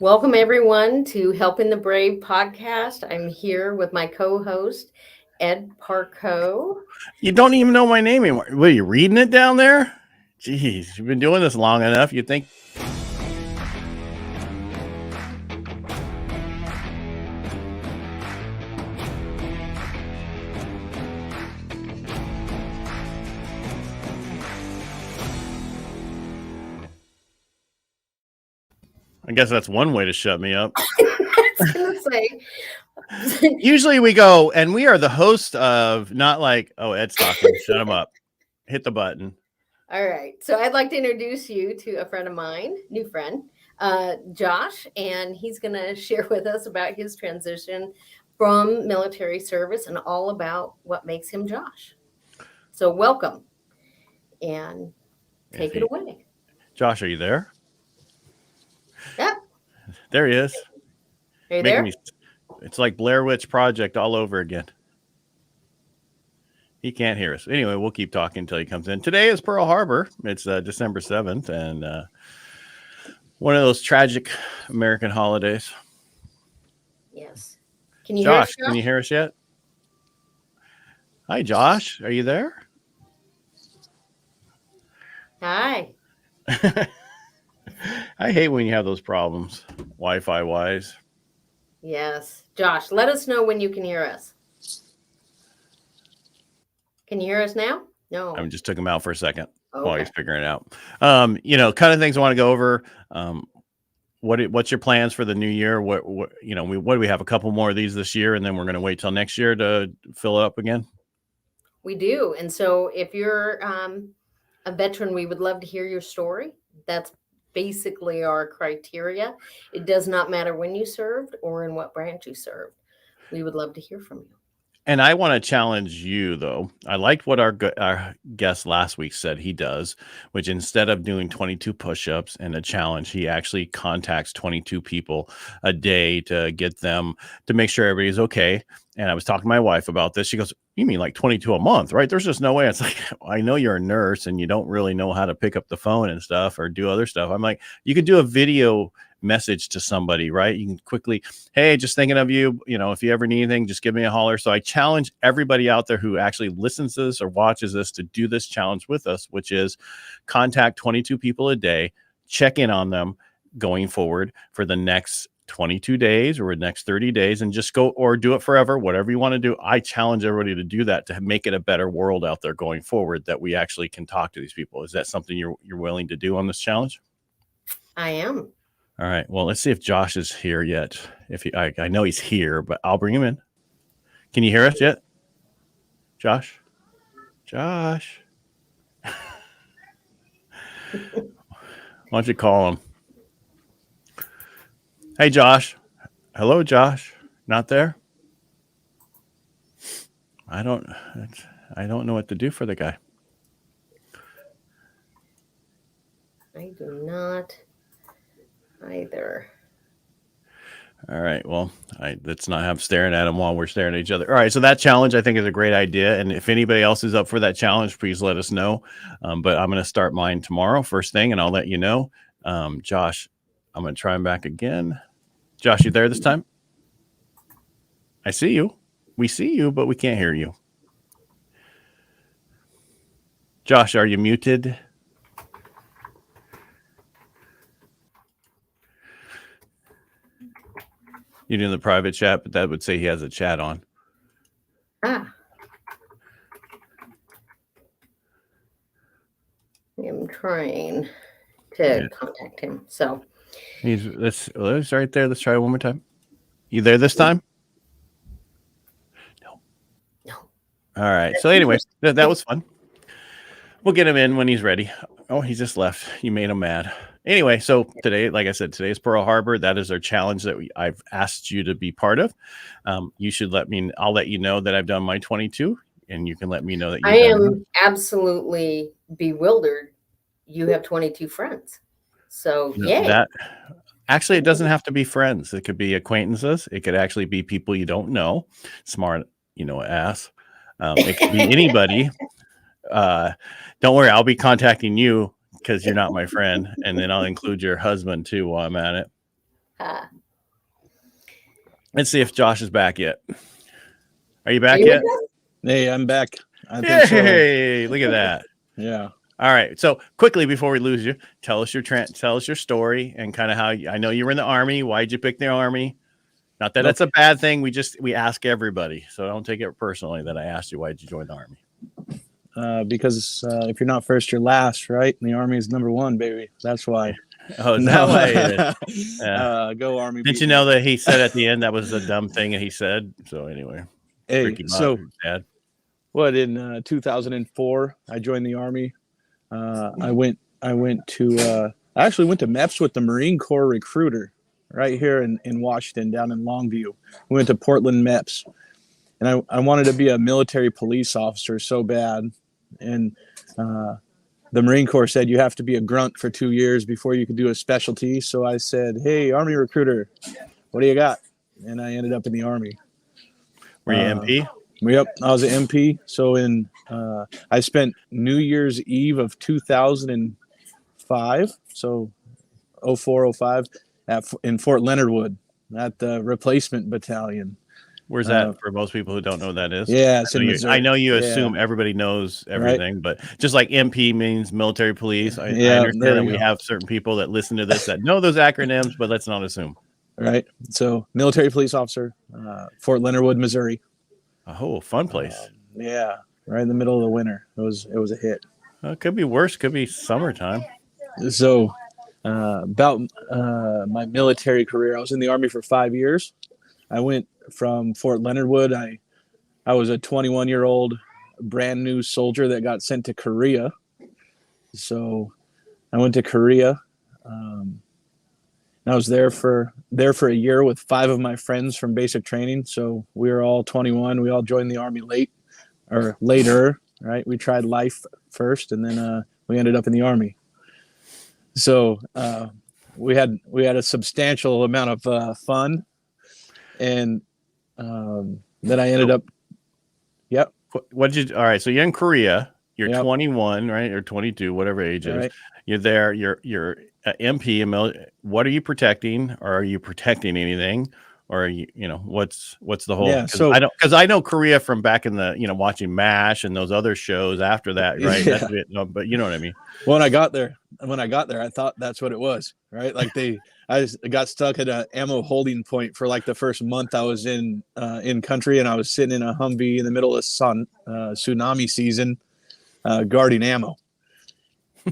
Welcome, everyone, to Helping the Brave podcast. I'm here with my co host, Ed Parcaut. You don't even know my name anymore. What, are you reading it down there? Jeez, you've been doing this long enough. You think. I guess that's one way to shut me up. I was going to say. Usually we go, and we are the host of, not like, oh, Ed's talking, shut him up. Hit the button. All right. So I'd like to introduce you to a friend of mine, new friend, Josh, and he's going to share with us about his transition from military service and all about what makes him Josh. So welcome and take it away. Josh, are you there? Yeah. There he is. Are you there? It's like Blair Witch Project all over again. He can't hear us. Anyway, we'll keep talking until he comes in. Today is Pearl Harbor. It's December 7th, and one of those tragic American holidays. Yes. Can you hear us, Josh? Can you hear us yet? Hi, Josh. Are you there? Hi. I hate when you have those problems, Wi-Fi wise. Yes. Josh, let us know when you can hear us. Can you hear us now? No. I just took him out for a second while he's figuring it out. Kind of things I want to go over. What's your plans for the new year? What do we have? A couple more of these this year, and then we're going to wait till next year to fill it up again. We do. And so if you're a veteran, we would love to hear your story. That's basically our criteria. It does not matter when you served or in what branch you served. We would love to hear from you. And I want to challenge you, though. I liked what our guest last week said he does, which instead of doing 22 push-ups and a challenge, he actually contacts 22 people a day to get them to make sure everybody's okay. And I was talking to my wife about this. She goes, you mean like 22 a month, right? There's just no way. It's like, I know you're a nurse and you don't really know how to pick up the phone and stuff or do other stuff. I'm like, you could do a video message to somebody, right? You can quickly, hey, just thinking of you, if you ever need anything, just give me a holler. So I challenge everybody out there who actually listens to this or watches this to do this challenge with us, which is contact 22 people a day, check in on them going forward for the next 22 days or the next 30 days, and just go, or do it forever, whatever you want to do. I challenge everybody to do that, to make it a better world out there going forward, that we actually can talk to these people. Is that something you're willing to do on this challenge? I am. All right. Well, let's see if Josh is here yet. I know he's here, but I'll bring him in. Can you hear us yet? Josh? Why don't you call him? Hey, Josh. Hello, Josh. Not there? I don't know what to do for the guy. I do not either. All right. Well, let's not have staring at him while we're staring at each other. All right. So that challenge, I think, is a great idea. And if anybody else is up for that challenge, please let us know. But I'm going to start mine tomorrow, first thing, and I'll let you know. Josh, I'm going to try him back again. Josh, you there this time? I see you. We see you, but we can't hear you. Josh, are you muted? You're doing the private chat, but that would say he has a chat on. I'm trying to contact him. So Let's right there. Let's try it one more time. You there this time? No. All right. So anyway, that was fun. We'll get him in when he's ready. Oh, he just left. You made him mad. Anyway, so today, like I said, today is Pearl Harbor. That is our challenge that I've asked you to be part of. You should I'll let you know that I've done my 22, and you can let me know that I am absolutely bewildered. You have 22 friends. So yay. Actually, it doesn't have to be friends. It could be acquaintances. It could actually be people you don't know. Smart, ass. It could be anybody. Don't worry, I'll be contacting you because you're not my friend, and then I'll include your husband too while I'm at it. Let's see if Josh is back yet. Are you Are back you yet? with us? Hey, I'm back. I think so. Hey, look at that. Yeah. All right. So quickly before we lose you, tell us your story and kind of how I know you were in the Army. Why'd you pick the Army? Not that that's a bad thing. We ask everybody, so don't take it personally that I asked you why'd you join the Army. Because if you're not first, you're last, right? And the Army is number one, baby. That's why. Oh, is that why? Yeah. Go Army. Didn't you know that he said at the end that was a dumb thing and he said? So anyway, Hey, Ricky so Dad. what in 2004 I joined the Army. I actually went to MEPS with the Marine Corps recruiter right here in Washington, down in Longview. We went to Portland MEPS, and I wanted to be a military police officer so bad, and the Marine Corps said you have to be a grunt for 2 years before you could do a specialty. So I said, hey, Army recruiter, what do you got? And I ended up in the Army. Were you MP? Yep, I was an MP. So I spent New Year's Eve of 2005, so 04, 05, in Fort Leonard Wood at the replacement battalion. Where's that for most people who don't know what that is? Yeah, it's in Missouri. I know you assume everybody knows everything, right? But just like MP means military police, I understand that we have certain people that listen to this that know those acronyms, but let's not assume. Right. So military police officer, Fort Leonard Wood, Missouri. Oh, fun place. Yeah, right in the middle of the winter. It was a hit. It could be worse. Could be summertime. So about my military career, I was in the Army for 5 years. I went from Fort Leonard Wood. I was a 21-year-old brand new soldier that got sent to Korea. So I went to Korea. I was there for a year with 5 of my friends from basic training. So we were all 21. We all joined the Army later, right? We tried life first, and then we ended up in the Army. So we had a substantial amount of fun, and then I ended up. Yep. What did you? All right. So you're in Korea. You're 21, right? Or 22, whatever age is. Right. You're there. You're MP. What are you protecting? Or are you protecting anything? Or are you what's the whole? Yeah. So I know Korea from back in the watching MASH and those other shows after that, right? Yeah. But you know what I mean. When I got there, I thought that's what it was, right? Like I got stuck at an ammo holding point for like the first month I was in country, and I was sitting in a Humvee in the middle of tsunami season, guarding ammo.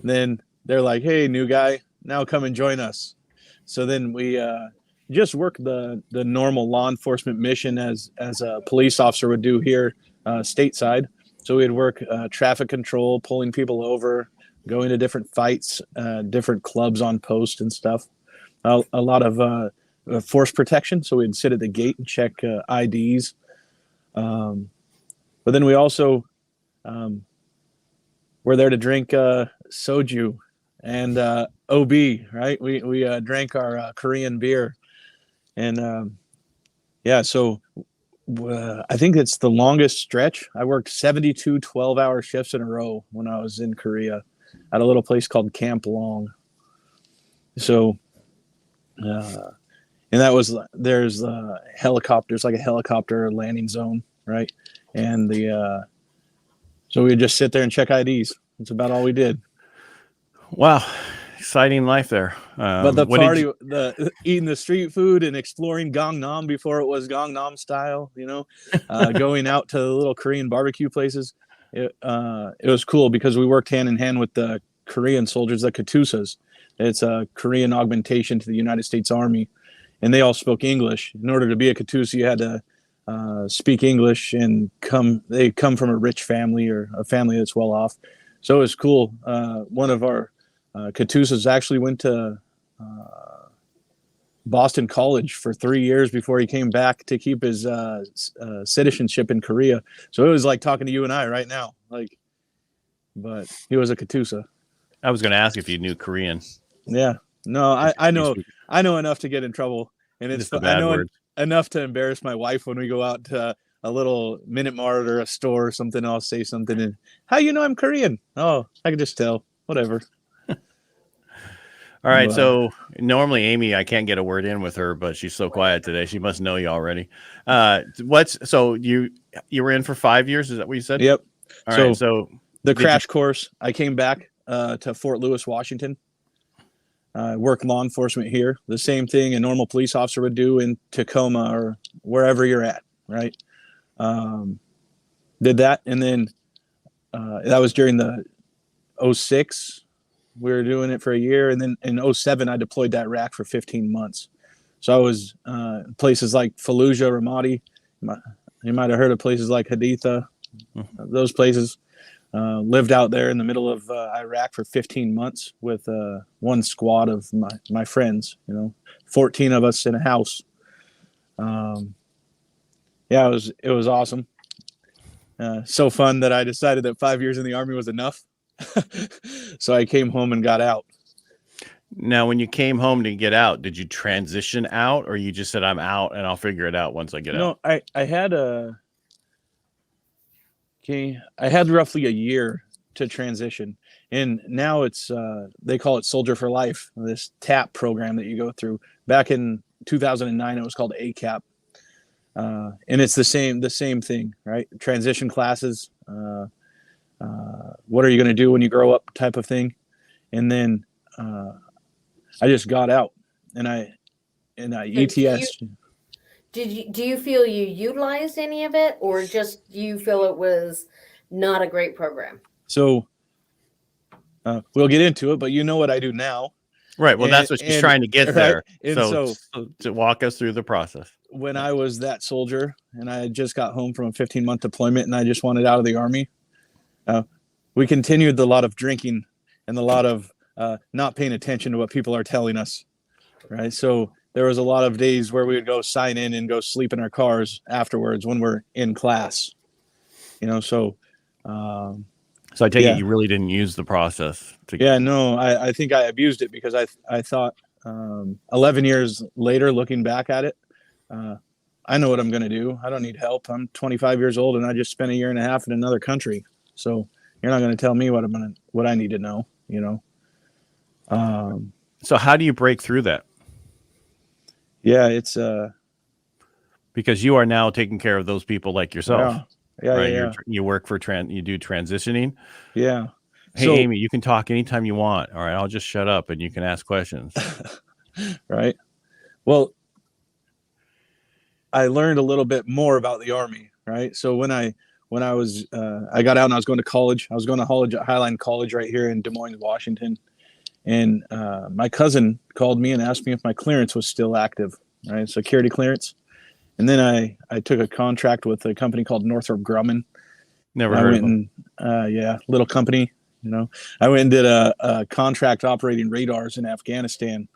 Then they're like, "Hey, new guy, now come and join us." So then we just worked the normal law enforcement mission as a police officer would do here stateside. So we'd work traffic control, pulling people over, going to different fights, different clubs on post and stuff. A lot of force protection. So we'd sit at the gate and check IDs. But then we also were there to drink soju and OB, right? We drank our Korean beer. And so I think it's the longest stretch. I worked 72 12-hour shifts in a row when I was in Korea at a little place called Camp Long. So, and that was, there's helicopters, like a helicopter landing zone, right? And so we would just sit there and check IDs. That's about all we did. Wow. Exciting life there. But the party, the eating the street food and exploring Gangnam before it was Gangnam style, going out to the little Korean barbecue places. It was cool because we worked hand in hand with the Korean soldiers, the Katusas. It's a Korean augmentation to the United States Army, and they all spoke English. In order to be a Katusa, you had to speak English and they come from a rich family or a family that's well off. So it was cool. One of our Katusas actually went to Boston College for 3 years before he came back to keep his citizenship in Korea. So it was like talking to you and I right now. But he was a Katusa. I was going to ask if you knew Korean. Yeah, no, I know enough to get in trouble, and it's I know enough to embarrass my wife when we go out to a little Minute Mart or a store or something. I'll say something, and how I'm Korean? Oh, I can just tell. Whatever. All All right. But, So normally Amy, I can't get a word in with her, but she's so quiet today. She must know you already. So you were in for 5 years? Is that what you said? yep. All So right. So the did you- crash course, I came back to Fort Lewis, Washington. Worked law enforcement here. The same thing a normal police officer would do in Tacoma or wherever you're at, right? Did that, and then that was during the 06. We were doing it for a year, and then in 07, I deployed to Iraq for 15 months. So I was places like Fallujah, Ramadi. You might have heard of places like Haditha, those places. Lived out there in the middle of Iraq for 15 months with one squad of my friends, 14 of us in a house. Yeah, it was awesome. So fun that I decided that 5 years in the Army was enough. So I came home and got out. Now, when you came home to get out, did you transition out, or you just said, I'm out and I'll figure it out once I get out? No, I had roughly a year to transition, and now it's they call it Soldier for Life, this TAP program that you go through. Back in 2009, it was called ACAP, and it's the same thing, right? Transition classes. What are you going to do when you grow up, type of thing. And then I just got out, and I ETS. Do you feel you utilized any of it, or just you feel it was not a great program? So we'll get into it, but you know what I do now. Right. Well, that's what she's trying to get there. And so to walk us through the process. When I was that soldier and I had just got home from a 15-month deployment and I just wanted out of the Army, we continued the lot of drinking and a lot of not paying attention to what people are telling us, right? So there was a lot of days where we would go sign in and go sleep in our cars afterwards when we're in class, so I take it you really didn't use the process. No, I think I abused it because I thought 11 years later, looking back at it, I know what I'm going to do. I don't need help. I'm 25 years old and I just spent a year and a half in another country. So you're not going to tell me what I need to know, So how do you break through that? Yeah, it's because you are now taking care of those people like yourself. Yeah. Right? Yeah. You work for you do transitioning. Yeah. Hey, Amy, you can talk anytime you want. All right, I'll just shut up and you can ask questions. Right. Well, I learned a little bit more about the Army. Right. So when I was I got out and I was going to college. I was going to Highline College right here in Des Moines, Washington, and my cousin called me and asked me if my clearance was still active. Right, security clearance. And then I took a contract with a company called Northrop Grumman. Never heard of them. Little company. I went and did a contract operating radars in Afghanistan,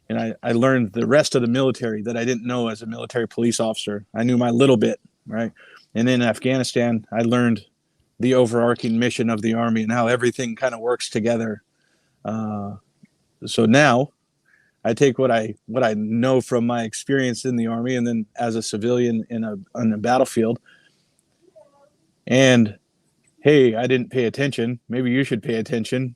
and I learned the rest of the military that I didn't know as a military police officer. I knew my little bit, right? And in Afghanistan, I learned the overarching mission of the Army and how everything kind of works together. So now I take what I know from my experience in the Army and then as a civilian on a battlefield. And hey, I didn't pay attention. Maybe you should pay attention.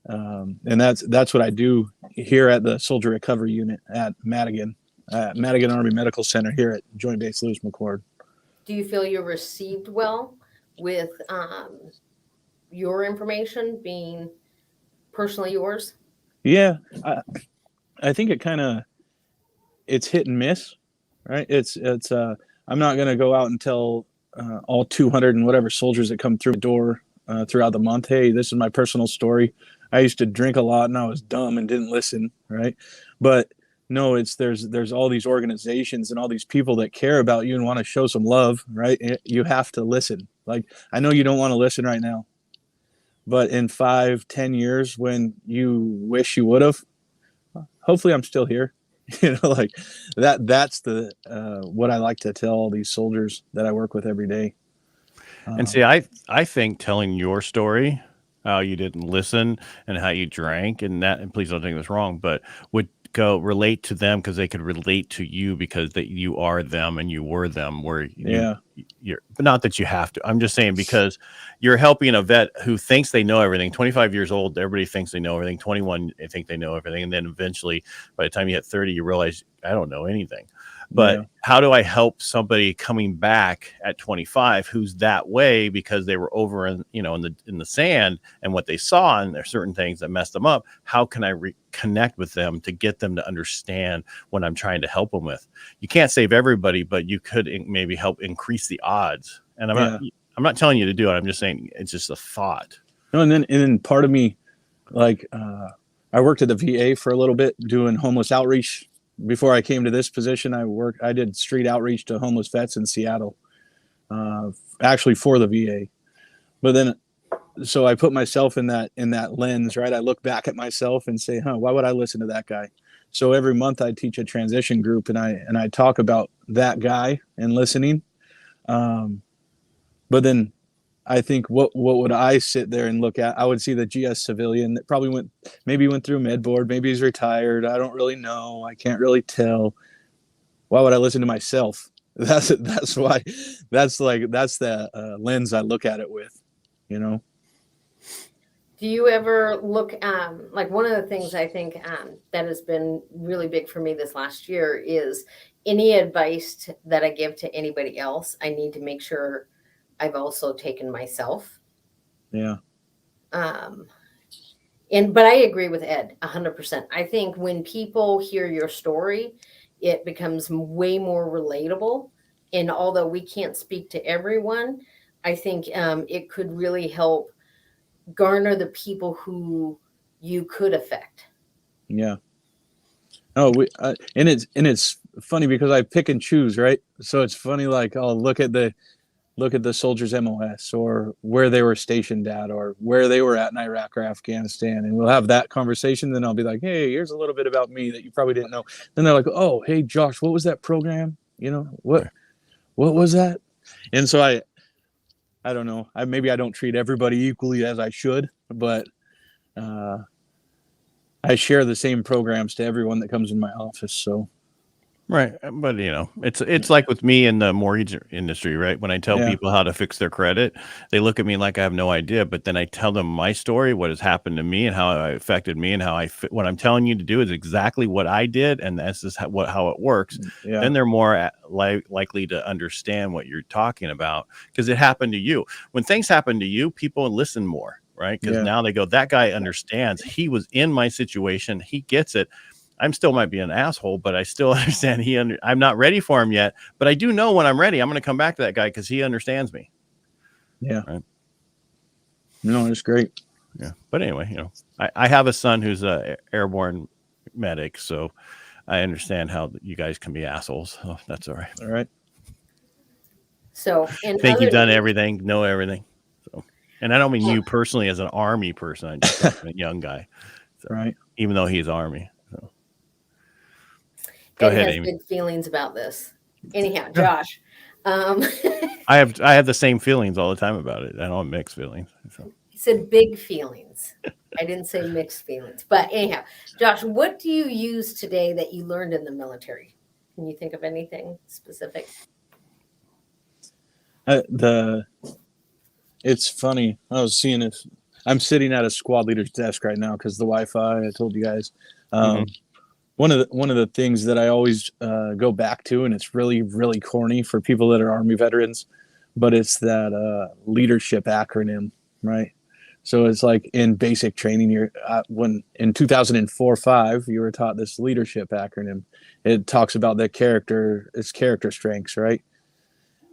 And that's what I do here at the Soldier Recovery Unit at Madigan Army Medical Center here at Joint Base Lewis McChord. Do you feel you're received well with your information being personally yours? Yeah, I think it's hit and miss, right? It's I'm not going to go out and tell all 200 and whatever soldiers that come through the door throughout the month, hey, this is my personal story. I used to drink a lot and I was dumb and didn't listen, right? But no, there's all these organizations and all these people that care about you and want to show some love, right? You have to listen. Like, I know you don't want to listen right now, but in 5-10 years when you wish you would have, hopefully I'm still here. Like that's the what I like to tell all these soldiers that I work with every day. And see, I think telling your story, how you didn't listen and how you drank and that, and please don't take this wrong, but would relate to them because they could relate to you because that you are them and you were them. Where you're, but not that you have to. I'm just saying because you're helping a vet who thinks they know everything. 25 years old, everybody thinks they know everything. 21, they think they know everything, and then eventually, by the time you hit 30, you realize I don't know anything. But how do I help somebody coming back at 25 who's that way because they were over in the sand and what they saw, and there's certain things that messed them up? How can I reconnect with them to get them to understand what I'm trying to help them with? You can't save everybody, but you could maybe help increase the odds. And I'm not telling you to do it. I'm just saying it's just a thought. No, and then part of me, like I worked at the VA for a little bit doing homeless outreach. Before I came to this position, I did street outreach to homeless vets in Seattle, actually for the VA. But then, so I put myself in that lens, right? I look back at myself and say, why would I listen to that guy? So every month I teach a transition group, and I talk about that guy and listening. But then I think what would I sit there and look at? I would see the GS civilian that probably went through med board. Maybe he's retired. I don't really know. I can't really tell. Why would I listen to myself? That's why. That's the lens I look at it with, Do you ever look like one of the things I think that has been really big for me this last year is any advice that I give to anybody else, I need to make sure I've also taken myself. Yeah. But I agree with Ed 100%. I think when people hear your story, it becomes way more relatable. And although we can't speak to everyone, I think it could really help garner the people who you could affect. Yeah. Oh, and it's funny because I pick and choose, right? So it's funny, like I'll look at the soldiers' MOS or where they were stationed at or where they were at in Iraq or Afghanistan. And we'll have that conversation. Then I'll be like, hey, here's a little bit about me that you probably didn't know. Then they're like, oh, hey, Josh, what was that program? What was that? And so I don't know. Maybe I don't treat everybody equally as I should, but I share the same programs to everyone that comes in my office. So. Right. But it's like with me in the mortgage industry, right? When I tell people how to fix their credit, they look at me like I have no idea, but then I tell them my story, what has happened to me and how it affected me and how what I'm telling you to do is exactly what I did. And that's just how it works. Yeah. Then they're more likely to understand what you're talking about because it happened to you. When things happen to you, people listen more, right? Because now they go, that guy understands. He was in my situation. He gets it. I'm still might be an asshole, but I still understand I'm not ready for him yet, but I do know when I'm ready, I'm going to come back to that guy because he understands me. Yeah. Right? No, it's great. Yeah. But anyway, I have a son who's a airborne medic, so I understand how you guys can be assholes. So that's all right. All right. So, think you've done everything, know everything. So, and I don't mean you personally as an Army person. I just a young guy. So, right. Even though he's Army. So. Go ahead, Amy. Big feelings about this. Anyhow, Josh. I have the same feelings all the time about it. I don't have mixed feelings. So. He said big feelings. I didn't say mixed feelings. But anyhow, Josh, what do you use today that you learned in the military? Can you think of anything specific? It's funny. I was seeing if I'm sitting at a squad leader's desk right now because the Wi-Fi. I told you guys. One of the things that I always go back to, and it's really, really corny for people that are Army veterans, but it's that leadership acronym, right? So it's like in basic training, when in 2004-05, you were taught this leadership acronym. It talks about its character strengths, right?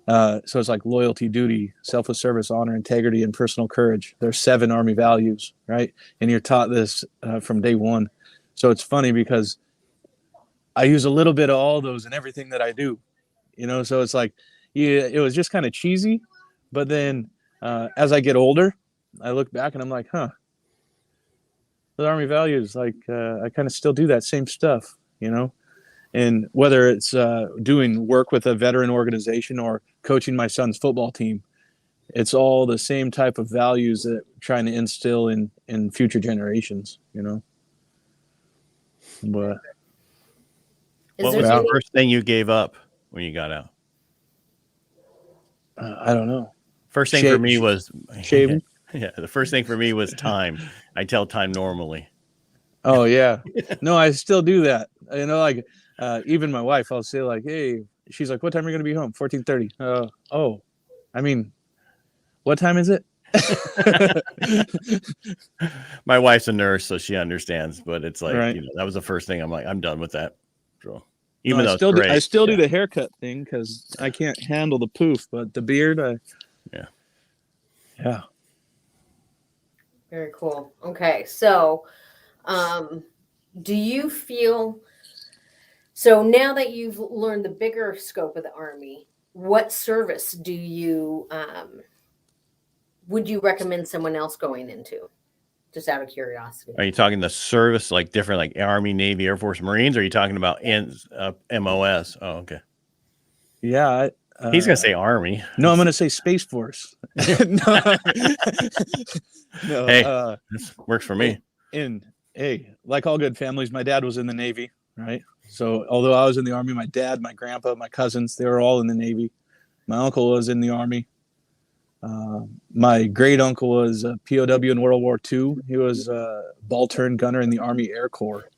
So it's like loyalty, duty, selfless service, honor, integrity, and personal courage. There's 7 Army values, right? And you're taught this from day one. So it's funny because I use a little bit of all those in everything that I do, so it's like, it was just kind of cheesy. But then as I get older, I look back and I'm like, the Army values, like I kind of still do that same stuff, and whether it's doing work with a veteran organization or coaching my son's football team, it's all the same type of values that I'm trying to instill in future generations, But What there was the any- first thing you gave up when you got out? I don't know. First thing for me was shaving. Yeah, the first thing for me was time. I tell time normally. Oh yeah. No, I still do that. You know, like even my wife, I'll say like, hey, she's like, what time are you gonna be home? 14:30. Oh, I mean, what time is it? My wife's a nurse, so she understands, but it's like, Right. you know, that was the first thing. I'm like, I'm done with that. So No, even though it's great, I still do the haircut thing because I can't handle the poof, but the beard, yeah. Very cool. Okay. So, do you feel, so now that you've learned the bigger scope of the Army, what service do you, would you recommend someone else going into? Just out of curiosity. Are you talking the service, like different, like Army, Navy, Air Force, Marines? Or are you talking about MOS? Oh, okay. Yeah. He's gonna say Army. No, I'm gonna say Space Force. No, Hey, this works for me. Hey, like all good families, my dad was in the Navy, right? So although I was in the Army, my dad, my grandpa, my cousins, they were all in the Navy. My uncle was in the Army. My great uncle was a POW in World War II. He was a ball turn gunner in the Army Air Corps.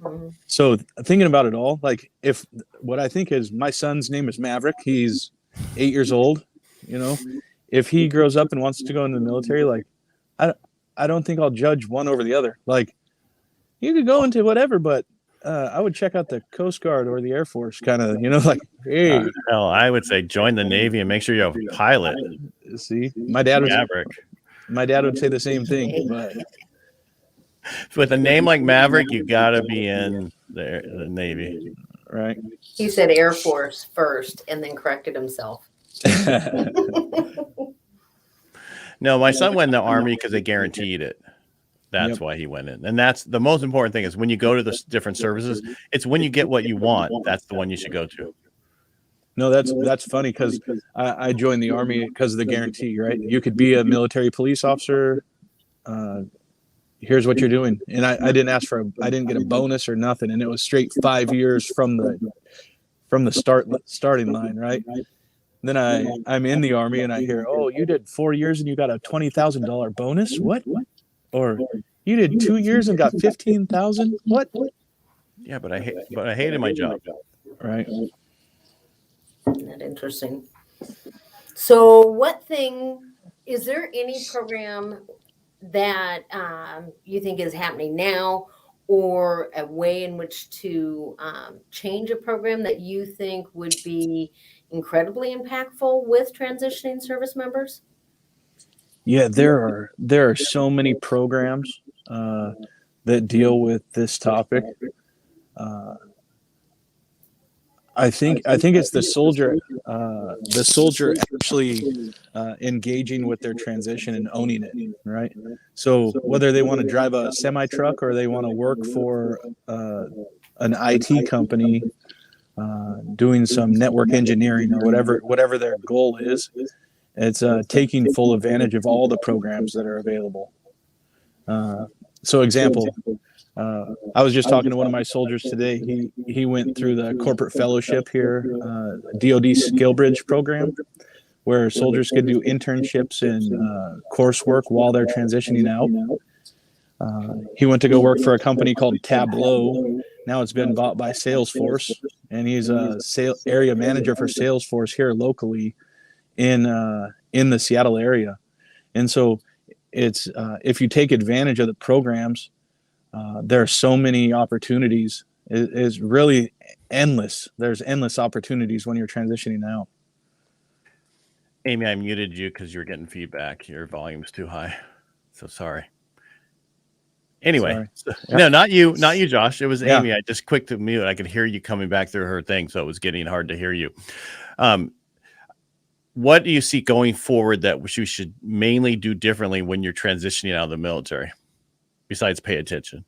Mm-hmm. So thinking about it all, like if what I think is my son's name is Maverick, he's 8 years old, you know, if he grows up and wants to go into the military, like I don't think I'll judge one over the other. Like you could go into whatever, but I would check out the Coast Guard or the Air Force, kind of, you know, like, hey, hell, I would say join the Navy and make sure you're a pilot. See, my dad Maverick. My dad would say the same thing, but with a name like Maverick, you gotta be in the Navy. Right. He said Air Force first and then corrected himself. No, my son went in the Army because they guaranteed it. That's why he went in. And that's the most important thing is when you go to the different services, it's when you get what you want. That's the one you should go to. No, that's funny because I joined the Army because of the guarantee, right? You could be a military police officer. Here's what you're doing. And I didn't ask I didn't get a bonus or nothing. And it was straight 5 years from the starting line, right? Then I'm in the Army and I hear, oh, you did 4 years and you got a $20,000 bonus? What? Or you did 2 years and got 15,000? What? Yeah, but I hated my job. Right. Isn't that interesting? So is there any program that you think is happening now or a way in which to change a program that you think would be incredibly impactful with transitioning service members? Yeah, there are so many programs that deal with this topic. I think it's the soldier actually engaging with their transition and owning it, right? So whether they want to drive a semi truck or they want to work for an IT company doing some network engineering or whatever their goal is, it's taking full advantage of all the programs that are available. So example, I was just talking to one of my soldiers today. He went through the corporate fellowship here, DoD Skill Bridge program, where soldiers could do internships and coursework while they're transitioning out. He went to go work for a company called Tableau. Now it's been bought by Salesforce, and he's a area manager for Salesforce here locally in the Seattle area. And so it's if you take advantage of the programs, there are so many opportunities. It's really endless. There's endless opportunities when you're transitioning out. Amy, I muted you because you were getting feedback. Your volume's too high. So sorry. Anyway, no, not you, Josh. It was Amy. I just clicked to mute. I could hear you coming back through her thing, so it was getting hard to hear you. What do you see going forward that we should mainly do differently when you're transitioning out of the military, besides pay attention?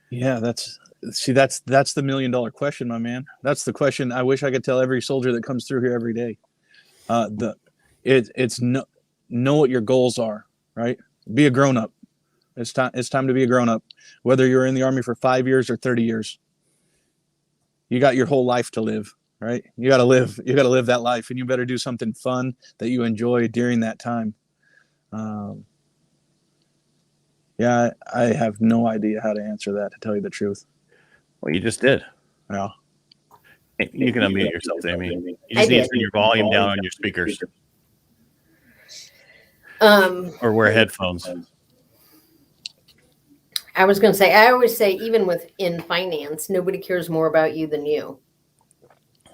Yeah, that's the $1 million question, my man. That's the question I wish I could tell every soldier that comes through here every day. It's know what your goals are, right? Be a grown up. It's time to be a grown up. Whether you're in the Army for 5 years or 30 years, you got your whole life to live, right? You got to live that life, and you better do something fun that you enjoy during that time. Yeah, I have no idea how to answer that, to tell you the truth. Well, you just did. Yeah. You can unmute yourself, Amy. You just need to turn your volume down on your speakers. Or wear headphones. I was going to say, I always say, even in finance, nobody cares more about you than you.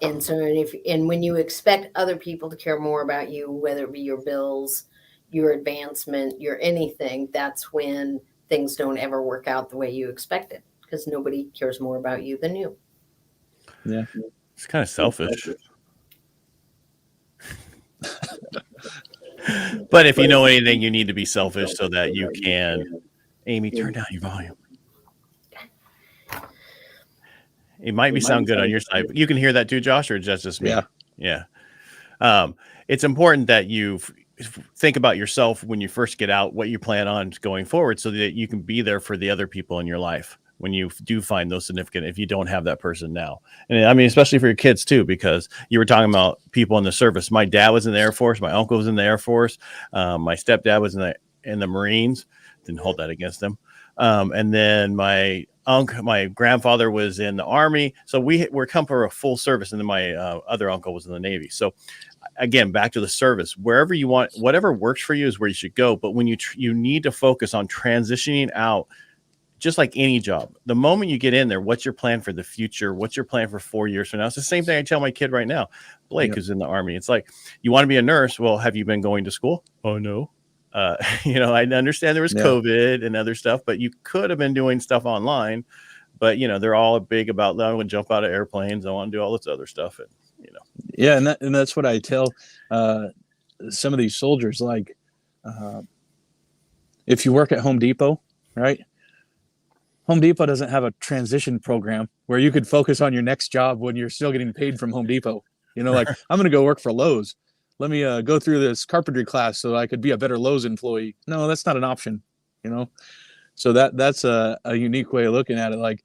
And so, when you expect other people to care more about you, whether it be your bills, your advancement, your anything, that's when things don't ever work out the way you expected, because nobody cares more about you than you. Yeah. It's kind of selfish. But if you know anything, you need to be selfish so that you can. Amy, turn down your volume. It might sound good on your side, but you can hear that too, Josh, or just me? Yeah. It's important that you think about yourself when you first get out, what you plan on going forward, so that you can be there for the other people in your life when you do find those significant, if you don't have that person now. And I mean, especially for your kids too, because you were talking about people in the service. My dad was in the Air Force. My uncle was in the Air Force. My stepdad was in the Marines. Didn't hold that against them. And then my grandfather was in the Army. So we're come for a full service. And then my other uncle was in the Navy. So again, back to the service, wherever you want, whatever works for you is where you should go. But when you need to focus on transitioning out, just like any job, the moment you get in there, what's your plan for the future? What's your plan for 4 years from now? It's the same thing I tell my kid right now, Blake, who's in the Army. It's like, you want to be a nurse. Well, have you been going to school? Oh, no. I understand there was COVID and other stuff, but you could have been doing stuff online. But, they're all big about, I want to jump out of airplanes. I want to do all this other stuff. And, Yeah. And that's what I tell some of these soldiers, like, if you work at Home Depot, right? Home Depot doesn't have a transition program where you could focus on your next job when you're still getting paid from Home Depot. Like, I'm going to go work for Lowe's. Let me go through this carpentry class so I could be a better Lowe's employee. No, that's not an option, So that's a unique way of looking at it. Like,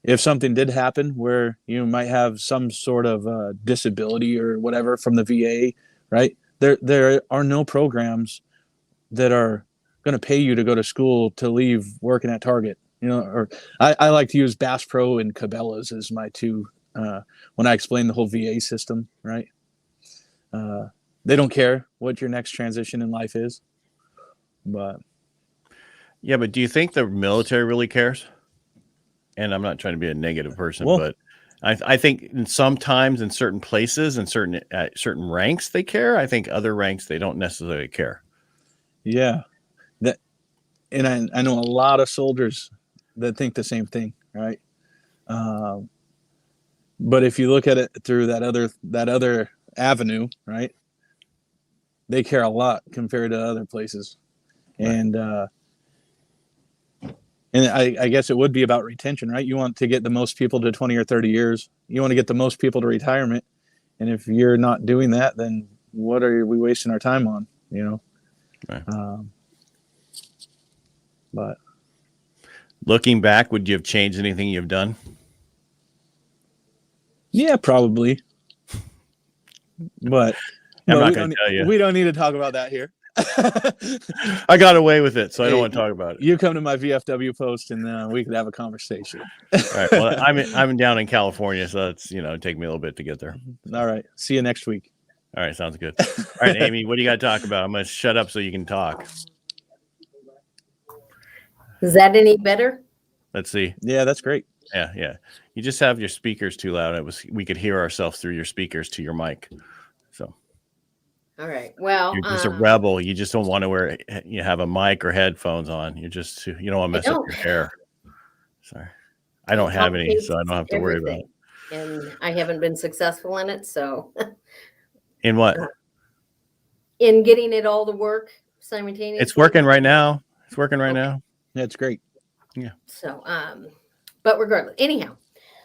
if something did happen where you might have some sort of disability or whatever from the VA, right? There are no programs that are going to pay you to go to school to leave working at Target, or I like to use Bass Pro and Cabela's as my two, when I explain the whole VA system, right? They don't care what your next transition in life is, but. Yeah, but do you think the military really cares? And I'm not trying to be a negative person, but I think sometimes in certain places and certain ranks, they care. I think other ranks, they don't necessarily care. Yeah. And I know a lot of soldiers that think the same thing, right? But if you look at it through that other avenue, right, they care a lot compared to other places, right. And I guess it would be about retention, right? You want to get the most people to 20 or 30 years. You want to get the most people to retirement, and if you're not doing that, then what are we wasting our time on? Right. But looking back, would you have changed anything you've done? Yeah, probably. But I'm not going to tell you. We don't need to talk about that here. I got away with it, so I don't want to talk about it. You come to my VFW post, and we could have a conversation. All right. Well, I'm down in California, so it's take me a little bit to get there. All right. See you next week. All right. Sounds good. All right, Amy, what do you got to talk about? I'm going to shut up so you can talk. Is that any better? Let's see. Yeah, that's great. Yeah. You just have your speakers too loud. We could hear ourselves through your speakers to your mic. So. All right. Well, you're just a rebel. You just don't want to you have a mic or headphones on. You don't want to mess up your hair. Sorry. I don't have any, so I don't have to worry about it. And I haven't been successful in it, so. In what? In getting it all to work simultaneously. It's working right now. Now. Yeah, it's great. Yeah. So, but regardless, anyhow,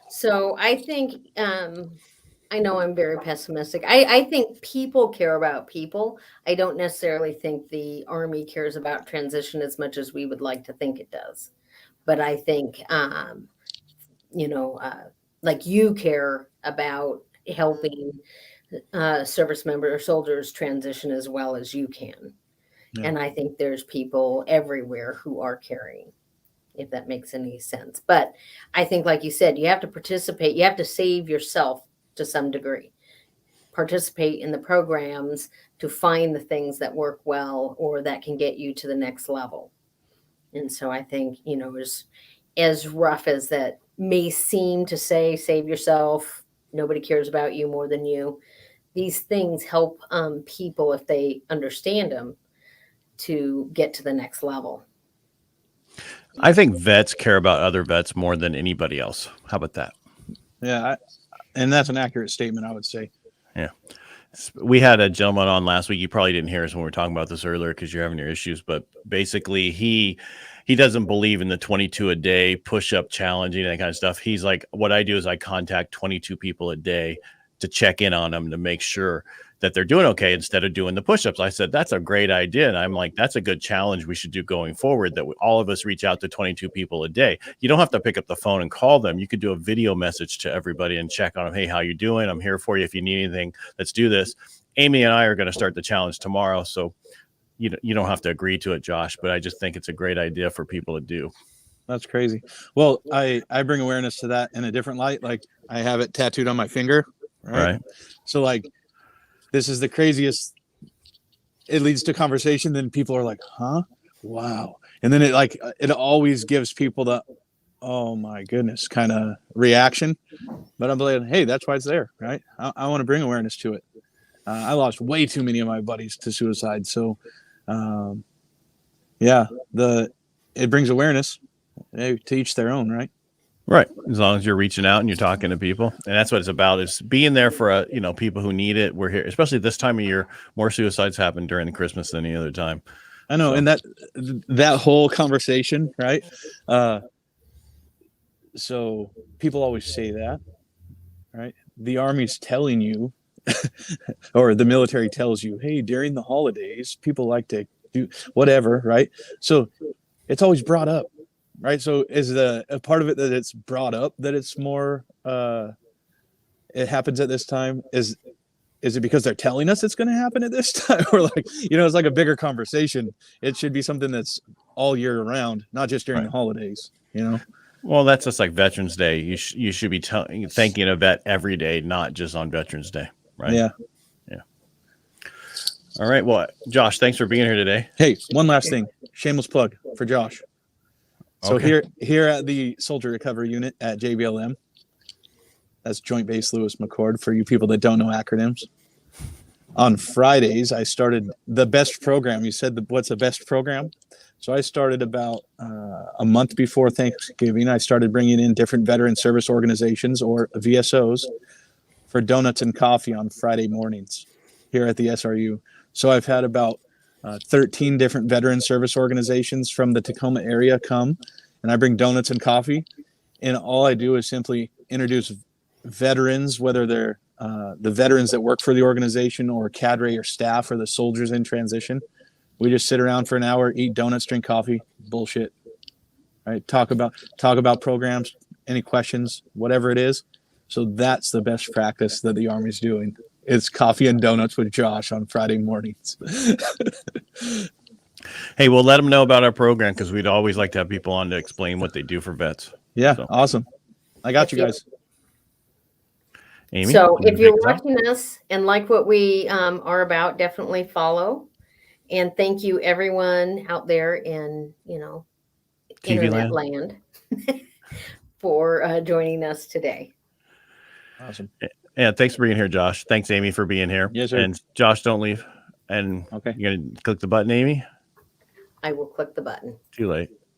so I think I know I'm very pessimistic. I think people care about people. I don't necessarily think the Army cares about transition as much as we would like to think it does. But I think, you know, like you care about helping service member or soldiers transition as well as you can. Yeah. And I think there's people everywhere who are caring, if that makes any sense. But I think, like you said, you have to participate. You have to save yourself to some degree. Participate in the programs to find the things that work well or that can get you to the next level. And so I think, as rough as that may seem to say, save yourself, nobody cares about you more than you. These things help people, if they understand them, to get to the next level. I think vets care about other vets more than anybody else. How about that? Yeah. And that's an accurate statement, I would say. Yeah. We had a gentleman on last week. You probably didn't hear us when we were talking about this earlier because you're having your issues, but basically he doesn't believe in the 22 a day push-up challenge and that kind of stuff. He's like, what I do is I contact 22 people a day to check in on them to make sure that they're doing okay instead of doing the push-ups. I said, that's a great idea. And I'm like, that's a good challenge we should do going forward, that all of us reach out to 22 people a day. You don't have to pick up the phone and call them. You could do a video message to everybody and check on them. Hey, how you doing? I'm here for you. If you need anything, let's do this. Amy and I are going to start the challenge tomorrow. So you don't have to agree to it, Josh, but I just think it's a great idea for people to do. That's crazy. Well, I bring awareness to that in a different light. Like I have it tattooed on my finger. Right. So like, this is the craziest. It leads to conversation. Then people are like, huh? Wow. And then it always gives people the, oh my goodness, kind of reaction. But I'm like, hey, that's why it's there. Right. I want to bring awareness to it. I lost way too many of my buddies to suicide. So, it brings awareness. To each their own, right? Right. As long as you're reaching out and you're talking to people. And that's what it's about, is being there for, people who need it. We're here, especially this time of year. More suicides happen during the Christmas than any other time. I know. So. And that whole conversation, right? So people always say that, right? The Army's telling you, or the military tells you, hey, during the holidays, people like to do whatever, right? So it's always brought up. Right. So is a part of it that it's brought up, that it's more it happens at this time? Is it because they're telling us it's going to happen at this time? Or it's like a bigger conversation. It should be something that's all year round, not just during the holidays, Well, that's just like Veterans Day. You should be thanking a vet every day, not just on Veterans Day. Right. Yeah. Yeah. All right. Well, Josh, thanks for being here today. Hey, one last thing. Shameless plug for Josh. So here at the Soldier Recovery Unit at JBLM, that's Joint Base Lewis McChord for you people that don't know acronyms. On Fridays, I started the best program. You said, what's the best program? So I started about a month before Thanksgiving. I started bringing in different veteran service organizations, or VSOs, for donuts and coffee on Friday mornings here at the SRU. So I've had about 13 different veteran service organizations from the Tacoma area come, and I bring donuts and coffee. And all I do is simply introduce veterans, whether they're the veterans that work for the organization or cadre or staff or the soldiers in transition. We just sit around for an hour, eat donuts, drink coffee, bullshit, right? Talk about programs, any questions, whatever it is. So that's the best practice that the Army's doing. It's coffee and donuts with Josh on Friday mornings. Hey, we'll let them know about our program, because we'd always like to have people on to explain what they do for vets. Yeah, awesome. I got you guys. Amy, so if you're watching us and like what we are about, definitely follow. And thank you, everyone out there in, internet land for joining us today. Awesome. Yeah, thanks for being here, Josh. Thanks, Amy, for being here. Yes, sir. And Josh, don't leave. And you're going to click the button, Amy? I will click the button. Too late.